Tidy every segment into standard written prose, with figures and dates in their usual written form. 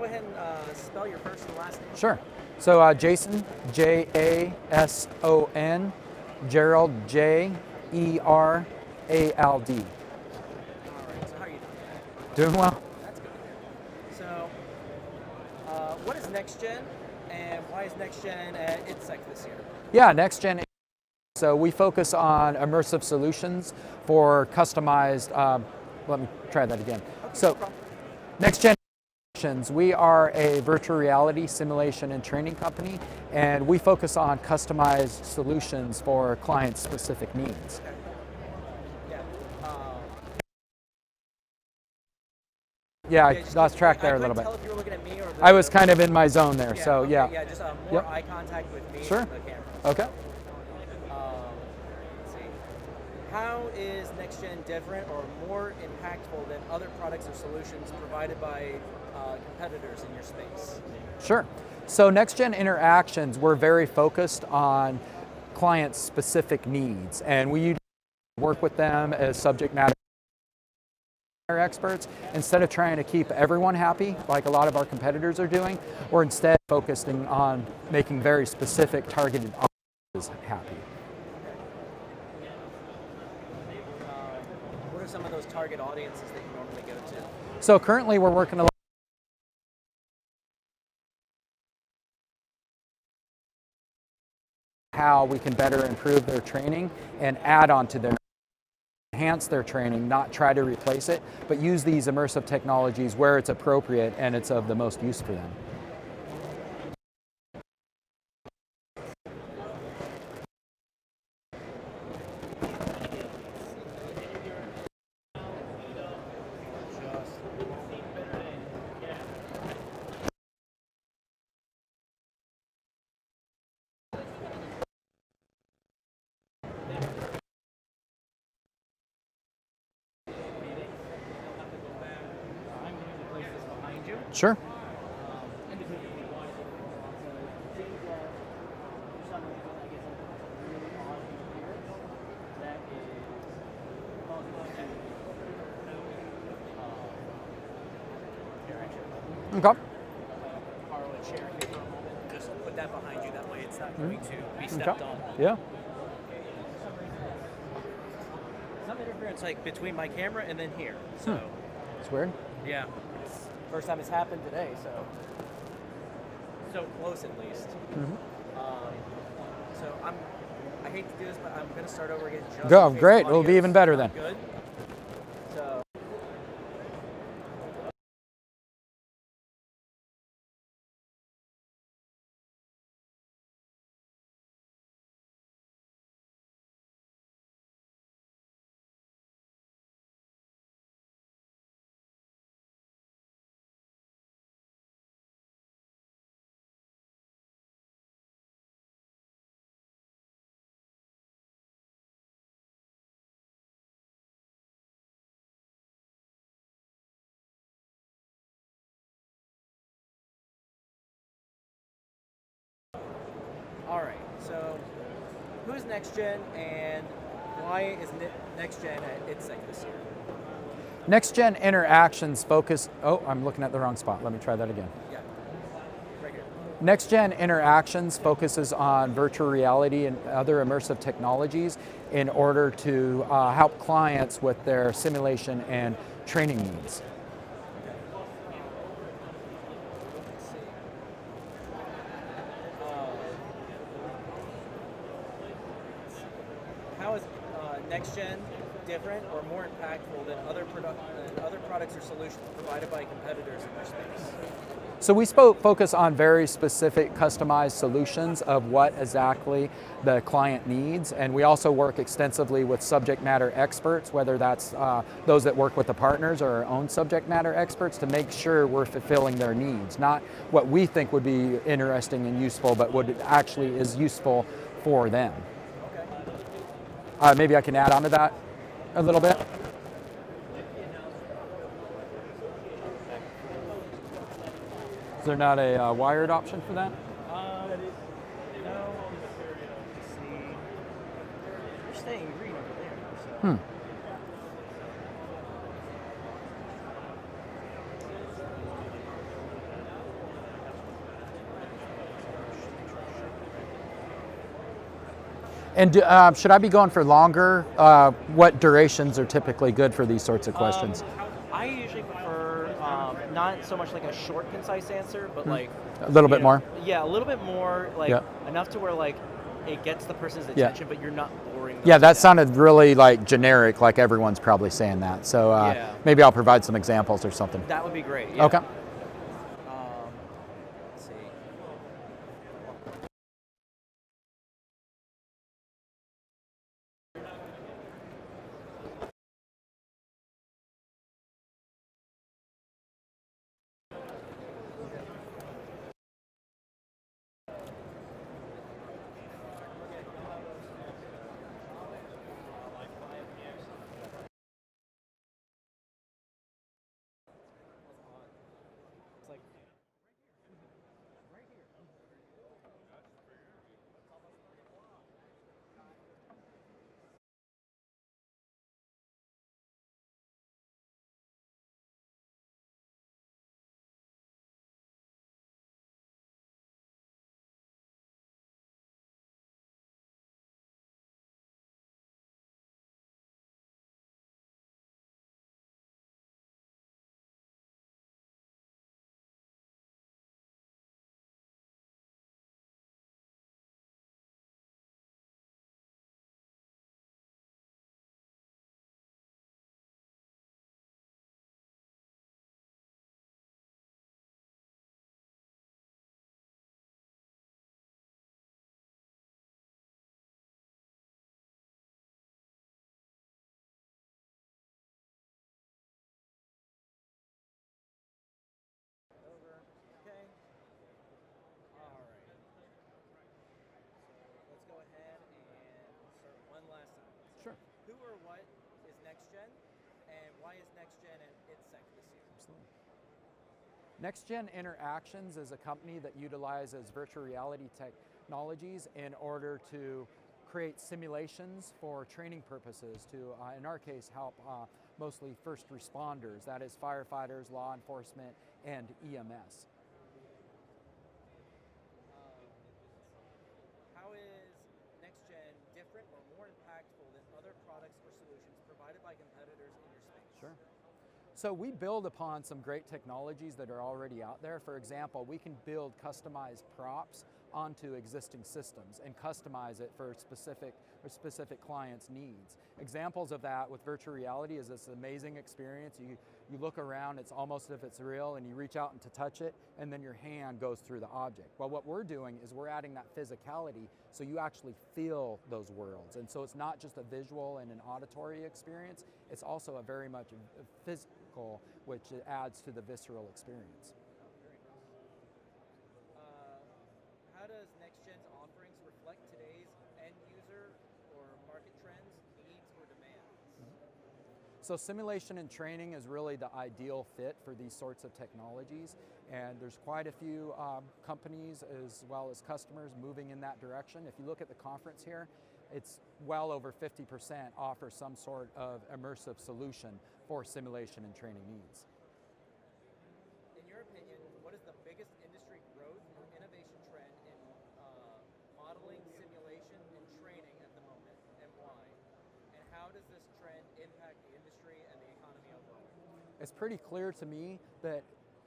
ahead and spell your first and last name? Sure. So Jason, Jason, Gerald, Jerald. All right, so how are you doing? Doing well. That's good to hear. So, what is Nextgen, and why is Nextgen at ITSEC this year? Yeah, Nextgen. So we focus on immersive solutions for customized, let me try that again. Okay, So no problem. Nextgen, we are a virtual reality simulation and training company, and we focus on customized solutions for client-specific needs. Okay. Yeah. Yeah, I just lost track there a I little couldn't bit. tell if you were looking at me or I was kind of in my zone there, so okay, yeah. Yeah, just more Yep. eye contact with me Sure. and the camera. Okay. Let's see. How is Nextgen different or more impactful than other products or solutions provided by competitors in your space? Sure. So Nextgen Interactions, we're very focused on client-specific needs, and we work with them as subject matter experts. Instead of trying to keep everyone happy, like a lot of our competitors are doing, we're instead focusing on making very specific, targeted audiences happy. What are some of those target audiences that you normally go to? So currently we're working a lot how we can better improve their training and add on to their enhance their training, not try to replace it, but use these immersive technologies where it's appropriate and it's of the most use for them. Sure. Okay. Borrow a chair here for a moment. Just put that behind you. That way it's not going to be stepped on. Yeah. Some interference like between my camera and then here. So It's weird. yeah, first time it's happened today. So close at least. So I hate to do this, but I'm going to start over again. Just Go. in case Great. the It'll be audio's even better not then. Good. So. All right, so who's Nextgen and why is Nextgen at ITSEC this year? Nextgen Interactions focus. Oh, I'm looking at the wrong spot. Let me try that again. Yeah, right here. Nextgen Interactions focuses on virtual reality and other immersive technologies in order to help clients with their simulation and training needs. How is Nextgen different or more impactful than other products or solutions provided by competitors in their space? So we focus on very specific customized solutions of what exactly the client needs, and we also work extensively with subject matter experts, whether that's those that work with the partners or our own subject matter experts, to make sure we're fulfilling their needs, not what we think would be interesting and useful, but what actually is useful for them. Okay. Maybe I can add on to that a little bit. Is there not a wired option for that? No. Let's see. You're staying green over there. So. And should I be going for longer? What durations are typically good for these sorts of questions? I usually prefer not so much like a short, concise answer, but like A little bit more? Yeah, a little bit more, like Yeah. enough to where like it gets the person's Yeah. attention, but you're not boring them Yeah, to that death. sounded really like generic, like everyone's probably saying that. So Yeah. maybe I'll provide some examples or something. That would be great. Yeah. Okay. Let's see. It's like over. Okay. All right. So let's go ahead and start one last time. Sure. Who or what is Nextgen, and why is Nextgen and ITSEC this year? Absolutely. Nextgen Interactions is a company that utilizes virtual reality technologies in order to create simulations for training purposes to, in our case, help mostly first responders, that is firefighters, law enforcement, and EMS. How is Nextgen different or more impactful than other products or solutions provided by competitors in your space? Sure. So we build upon some great technologies that are already out there. For example, we can build customized props onto existing systems and customize it for specific clients' needs. Examples of that with virtual reality is this amazing experience. You look around, it's almost as if it's real, and you reach out and to touch it, and then your hand goes through the object. Well, what we're doing is we're adding that physicality so you actually feel those worlds. And so it's not just a visual and an auditory experience, it's also a very much a physical, which adds to the visceral experience. How does Nextgen's offerings reflect today's end user or market trends, needs, or demands? So simulation and training is really the ideal fit for these sorts of technologies, and there's quite a few companies as well as customers moving in that direction. If you look at the conference here, it's well over 50% offer some sort of immersive solution for simulation and training needs. In your opinion, what is the biggest industry growth or innovation trend in modeling, simulation, and training at the moment, and why? And how does this trend impact the industry and the economy overall? It's pretty clear to me that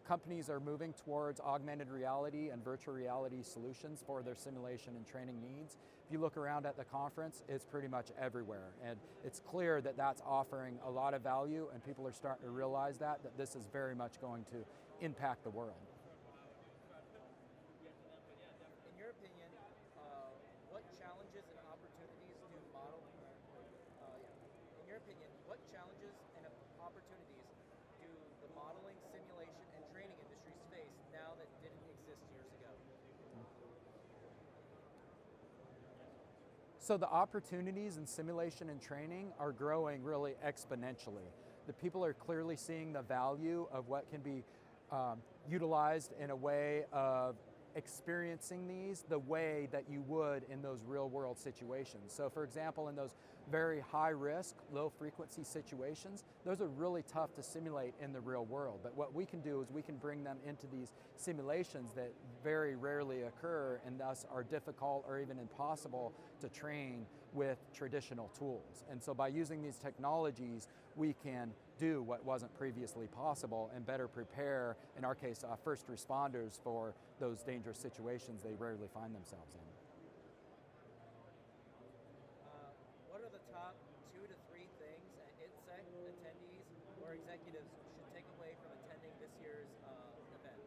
companies are moving towards augmented reality and virtual reality solutions for their simulation and training needs. If you look around at the conference, it's pretty much everywhere. And it's clear that that's offering a lot of value, and people are starting to realize that this is very much going to impact the world. In your opinion, what challenges and opportunities do In your opinion, what challenges and opportunities do the modeling, simulation, and training industries face now that didn't exist years ago? So the opportunities in simulation and training are growing really exponentially. The people are clearly seeing the value of what can be utilized in a way of experiencing these the way that you would in those real world situations. So for example, in those very high risk, low frequency situations, those are really tough to simulate in the real world. But what we can do is we can bring them into these simulations that very rarely occur and thus are difficult or even impossible to train with traditional tools. And so by using these technologies, we can do what wasn't previously possible and better prepare, in our case, first responders for those dangerous situations they rarely find themselves in. What are the top 2 to 3 things that ITSEC attendees or executives should take away from attending this year's event?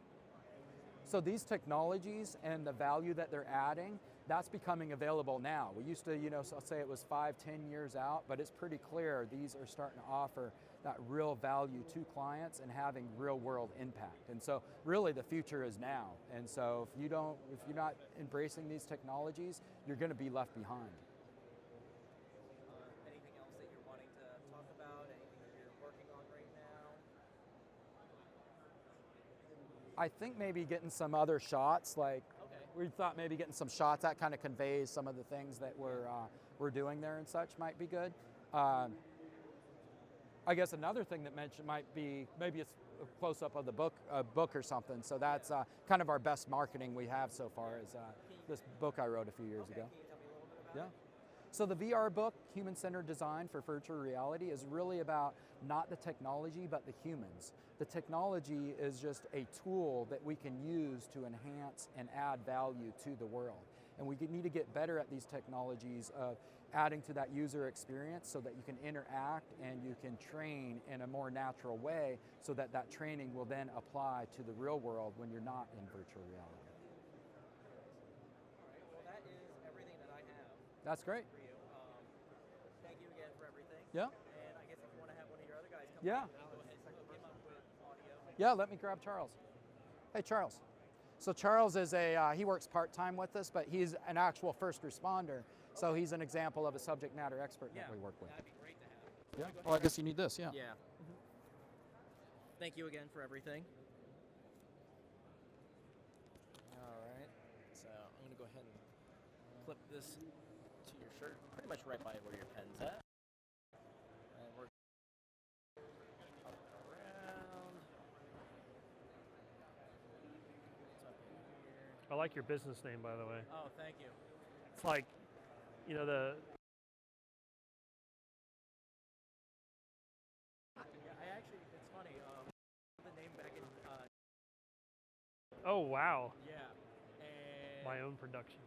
So these technologies and the value that they're adding, that's becoming available now. We used to, so say it was 5-10 years out, but it's pretty clear these are starting to offer that real value to clients and having real world impact. And so really the future is now. And so if you're not embracing these technologies, you're going to be left behind. Anything else that you're wanting to talk about? Anything that you're working on right now? I think maybe getting some other shots, like we thought maybe getting some shots that kind of conveys some of the things that we're doing there and such might be good. I guess another thing that mentioned might be maybe it's a close up of the book or something. So that's kind of our best marketing we have so far is this book I wrote a few years ago. Can you tell me a little bit about it? So the VR book, Human-Centered Design for Virtual Reality, is really about not the technology, but the humans. The technology is just a tool that we can use to enhance and add value to the world. And we need to get better at these technologies of adding to that user experience so that you can interact and you can train in a more natural way so that that training will then apply to the real world when you're not in virtual reality. All right, well that is everything that I have. That's great. For you. Thank you again for everything. Yeah. And I guess if you want to have one of your other guys come Yeah. in, go ahead and hook him up with audio. Yeah, let me grab Charles. Hey, Charles. So Charles is he works part-time with us, but he's an actual first responder. So he's an example of a subject matter expert that we work with. That'd be great to have. Yeah. Well, I guess you need this, yeah. Yeah. Thank you again for everything. All right. So I'm going to go ahead and clip this to your shirt, pretty much right by where your pen's at. And we're around. What's up here? I like your business name, by the way. Oh, thank you. It's like, the Yeah, I actually, it's funny. The name back in. oh wow, Yeah. And my own production.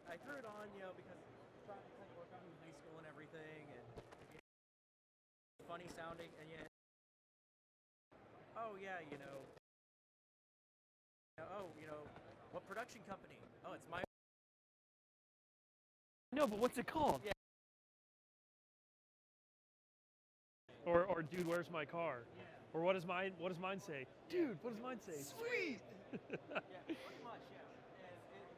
I threw it on, because trying to kind of work on high school and everything, and funny sounding, and yet, oh yeah, what production company? Oh, it's my. No, but what's it called? Yeah. Or dude, where's my car? Yeah. Or what does mine say? Dude, what does mine say? Sweet. Yeah, pretty much, yeah. And it's just,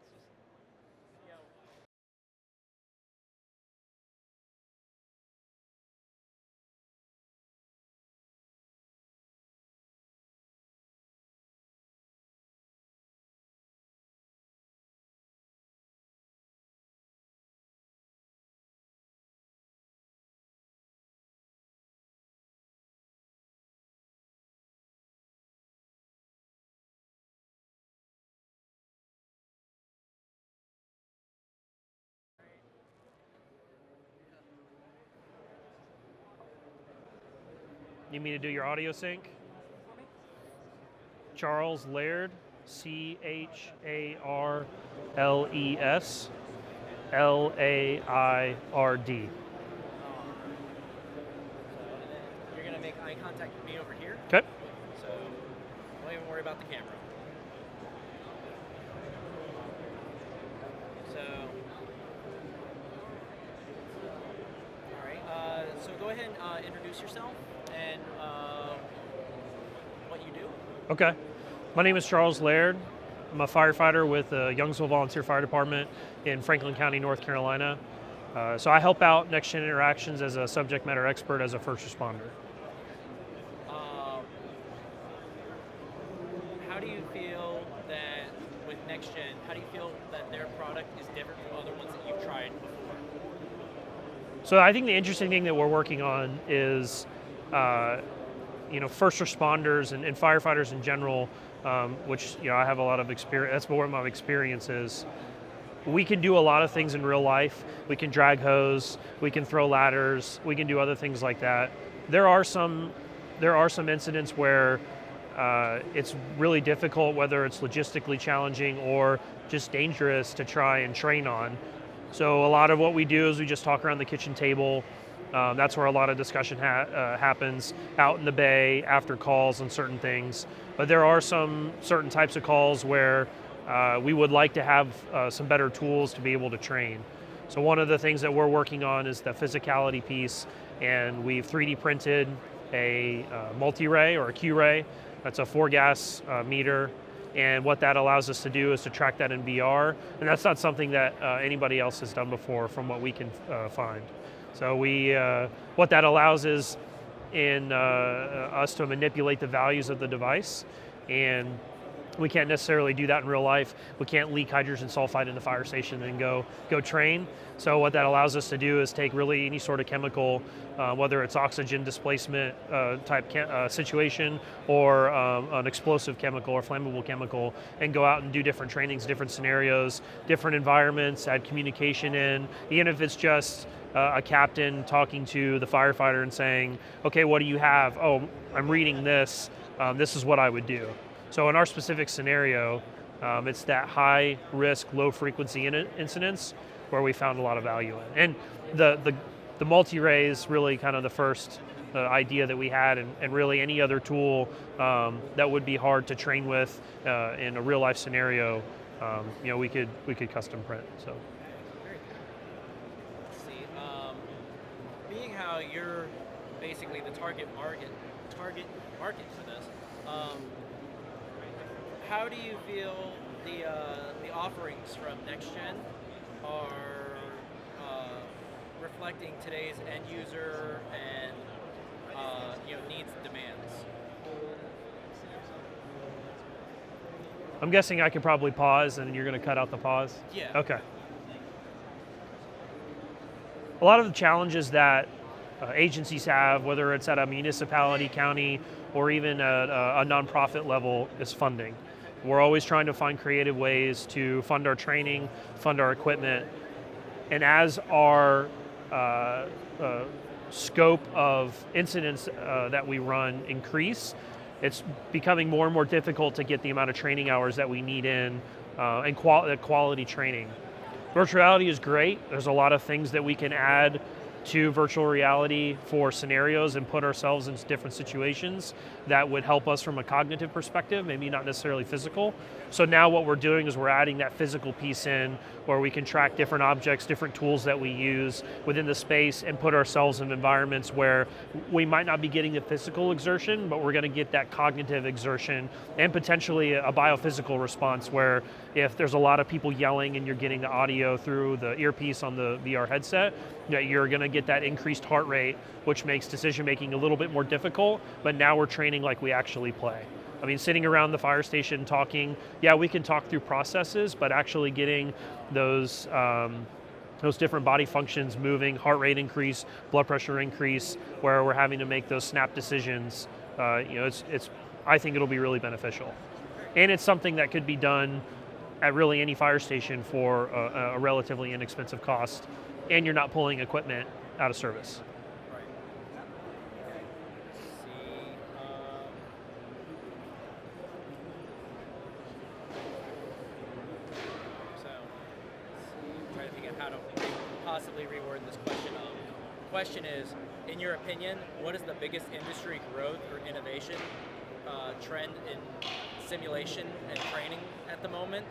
You mean to do your audio sync? Charles Laird, CHARLES LAIRD. and then you're gonna make eye contact with me over here. Okay. So don't even worry about the camera. So, all right. So go ahead and introduce yourself and what you do. Okay. My name is Charles Laird. I'm a firefighter with the Youngsville Volunteer Fire Department in Franklin County, North Carolina. So I help out Nextgen Interactions as a subject matter expert as a first responder. How do you feel that with Nextgen, how do you feel that their product is different from other ones that you've tried before? So I think the interesting thing that we're working on is, first responders and firefighters in general, which I have a lot of experience. That's where my experience is. we can do a lot of things in real life. We can drag hose, we can throw ladders, we can do other things like that. There are some incidents where it's really difficult, whether it's logistically challenging or just dangerous to try and train on. So a lot of what we do is we just talk around the kitchen table. That's where a lot of discussion happens, out in the bay, after calls on certain things. But there are some certain types of calls where we would like to have some better tools to be able to train. So one of the things that we're working on is the physicality piece, and we've 3D printed a multi-ray or a Q-ray. That's a 4-gas meter, and what that allows us to do is to track that in VR, and that's not something that anybody else has done before from what we can find. So what that allows is in us to manipulate the values of the device, and we can't necessarily do that in real life. We can't leak hydrogen sulfide in the fire station and go train. So what that allows us to do is take really any sort of chemical, whether it's oxygen displacement type situation or an explosive chemical or flammable chemical, and go out and do different trainings, different scenarios, different environments, add communication in, even if it's just a captain talking to the firefighter and saying, okay, what do you have? Oh, I'm reading this. This is what I would do. So in our specific scenario, it's that high risk, low frequency incidents where we found a lot of value in. And the multi-ray is really kind of the first idea that we had, and really any other tool that would be hard to train with in a real life scenario, we could custom print. So. Being how you're basically the target market for this, how do you feel the offerings from Nextgen are reflecting today's end user and needs and demands? I'm guessing I could probably pause, and you're going to cut out the pause? Yeah. Okay. A lot of the challenges that agencies have, whether it's at a municipality, county, or even at a nonprofit level, is funding. We're always trying to find creative ways to fund our training, fund our equipment, and as our scope of incidents that we run increase, it's becoming more and more difficult to get the amount of training hours that we need in and quality training. Virtual reality is great. There's a lot of things that we can add to virtual reality for scenarios and put ourselves into different situations that would help us from a cognitive perspective, maybe not necessarily physical. So now what we're doing is we're adding that physical piece in where we can track different objects, different tools that we use within the space, and put ourselves in environments where we might not be getting the physical exertion, but we're going to get that cognitive exertion and potentially a biophysical response where if there's a lot of people yelling and you're getting the audio through the earpiece on the VR headset, you're going to get that increased heart rate, which makes decision making a little bit more difficult, but now we're training like we actually play. I mean, sitting around the fire station talking, yeah, we can talk through processes, but actually getting those different body functions moving, heart rate increase, blood pressure increase, where we're having to make those snap decisions, I think it'll be really beneficial. And it's something that could be done at really any fire station for a relatively inexpensive cost, and you're not pulling equipment out of service. Right. Okay. See, trying to think of how to possibly reword this question. The question is, in your opinion, what is the biggest industry growth or innovation trend in simulation and training at the moment,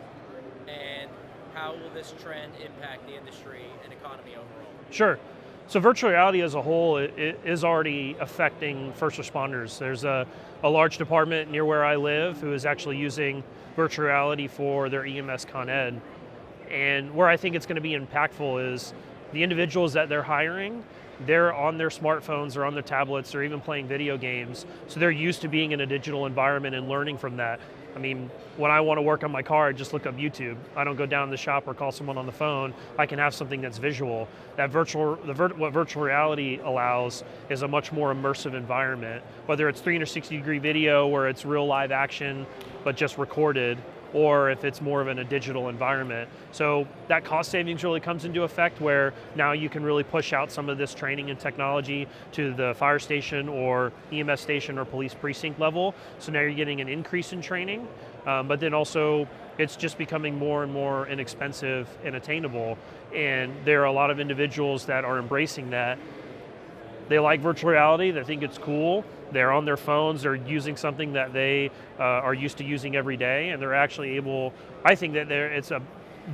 and how will this trend impact the industry and economy overall? Sure. So virtual reality as a whole is already affecting first responders. There's a large department near where I live who is actually using virtual reality for their EMS Con Ed. And where I think it's going to be impactful is the individuals that they're hiring, they're on their smartphones or on their tablets or even playing video games. So they're used to being in a digital environment and learning from that. I mean, when I want to work on my car, I just look up YouTube. I don't go down to the shop or call someone on the phone. I can have something that's visual. What virtual reality allows is a much more immersive environment, whether it's 360-degree video where it's real live action, but just recorded, or if it's more of in a digital environment. So that cost savings really comes into effect where now you can really push out some of this training and technology to the fire station or EMS station or police precinct level. So now you're getting an increase in training, but then also it's just becoming more and more inexpensive and attainable. And there are a lot of individuals that are embracing that. They like virtual reality, they think it's cool, they're on their phones, they're using something that they are used to using every day, and they're actually able, I think that it's a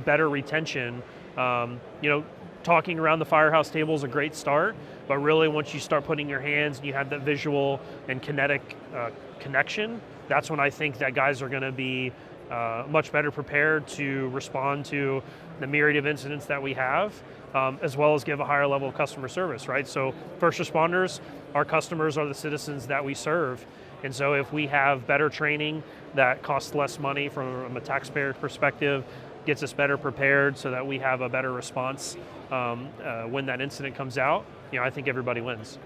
better retention. Talking around the firehouse table is a great start, but really once you start putting your hands and you have that visual and kinetic connection, that's when I think that guys are gonna be much better prepared to respond to the myriad of incidents that we have, as well as give a higher level of customer service, right? So first responders, our customers are the citizens that we serve. And so if we have better training that costs less money from a taxpayer perspective, gets us better prepared so that we have a better response when that incident comes out, I think everybody wins.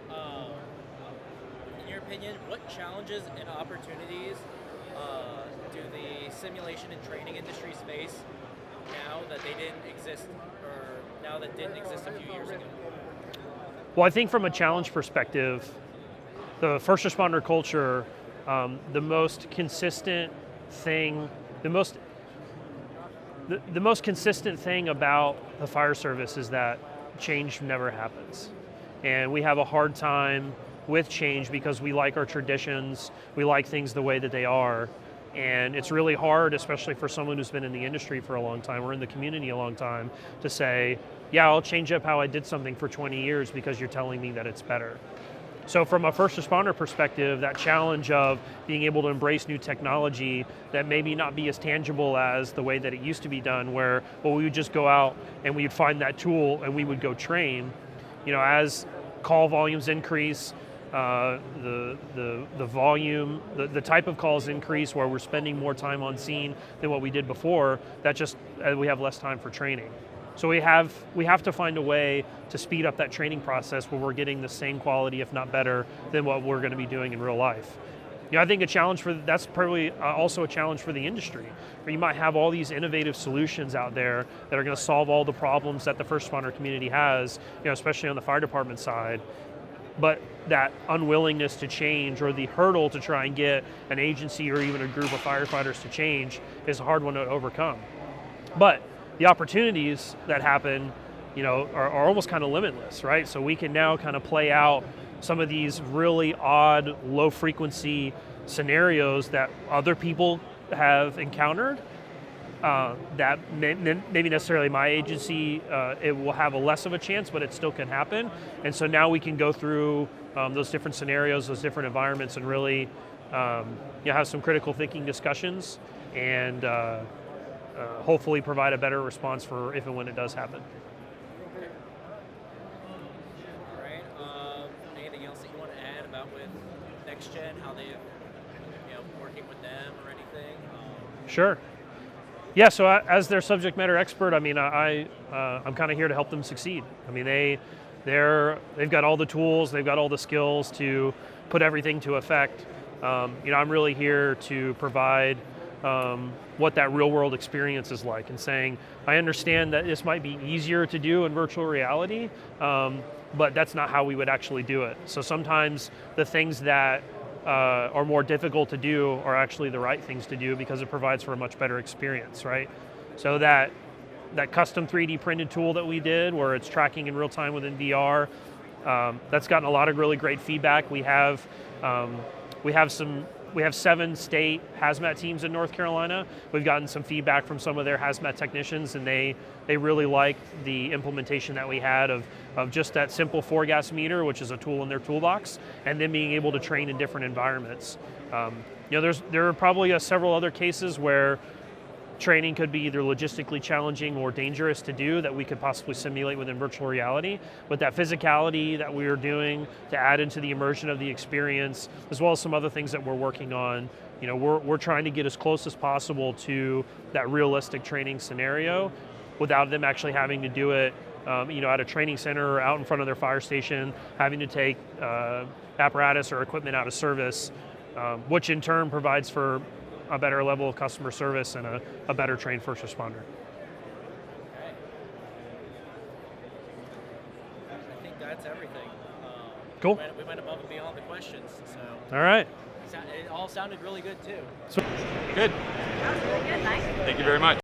In your opinion, what challenges and opportunities do the simulation and training industries face now that they didn't exist, or now that didn't exist a few years ago? Well, I think from a challenge perspective, the first responder culture, the most consistent thing, the most consistent thing about the fire service is that change never happens. And we have a hard time with change because we like our traditions, we like things the way that they are. And it's really hard, especially for someone who's been in the industry for a long time or in the community a long time, to say, yeah, I'll change up how I did something for 20 years because you're telling me that it's better. So from a first responder perspective, that challenge of being able to embrace new technology that maybe not be as tangible as the way that it used to be done, where we would just go out and we would find that tool and we would go train. As call volumes increase, the volume, the type of calls increase where we're spending more time on scene than what we did before, that just, we have less time for training. So we have to find a way to speed up that training process where we're getting the same quality, if not better, than what we're going to be doing in real life. I think that's probably also a challenge for the industry, where you might have all these innovative solutions out there that are going to solve all the problems that the first responder community has, especially on the fire department side. But that unwillingness to change, or the hurdle to try and get an agency or even a group of firefighters to change, is a hard one to overcome. But the opportunities that happen, are almost kind of limitless, right? So we can now kind of play out some of these really odd, low frequency scenarios that other people have encountered, that maybe necessarily my agency, it will have a less of a chance, but it still can happen. And so now we can go through those different scenarios, those different environments, and really have some critical thinking discussions, and hopefully provide a better response for if and when it does happen. All right. Anything else that you want to add about with Nextgen, how they've, working with them or anything? Sure. Yeah, so as their subject matter expert, I'm kind of here to help them succeed. They've got all the tools, they've got all the skills to put everything to effect. I'm really here to provide what that real world experience is like, and saying, I understand that this might be easier to do in virtual reality, but that's not how we would actually do it. So sometimes the things that are more difficult to do are actually the right things to do because it provides for a much better experience, right? So that custom 3D printed tool that we did, where it's tracking in real time within VR, that's gotten a lot of really great feedback. We have 7 state hazmat teams in North Carolina. We've gotten some feedback from some of their hazmat technicians, and they really like the implementation that we had of just that simple 4-gas meter, which is a tool in their toolbox, and then being able to train in different environments. There are probably several other cases where training could be either logistically challenging or dangerous to do that we could possibly simulate within virtual reality. But that physicality that we are doing to add into the immersion of the experience, as well as some other things that we're working on, we're trying to get as close as possible to that realistic training scenario without them actually having to do it at a training center or out in front of their fire station, having to take apparatus or equipment out of service, which in turn provides for a better level of customer service and a better trained first responder. Okay. I think that's everything. Cool. We went above and beyond the questions, so. All right. It all sounded really good too. Good. That was really good, thanks. Thank you very much.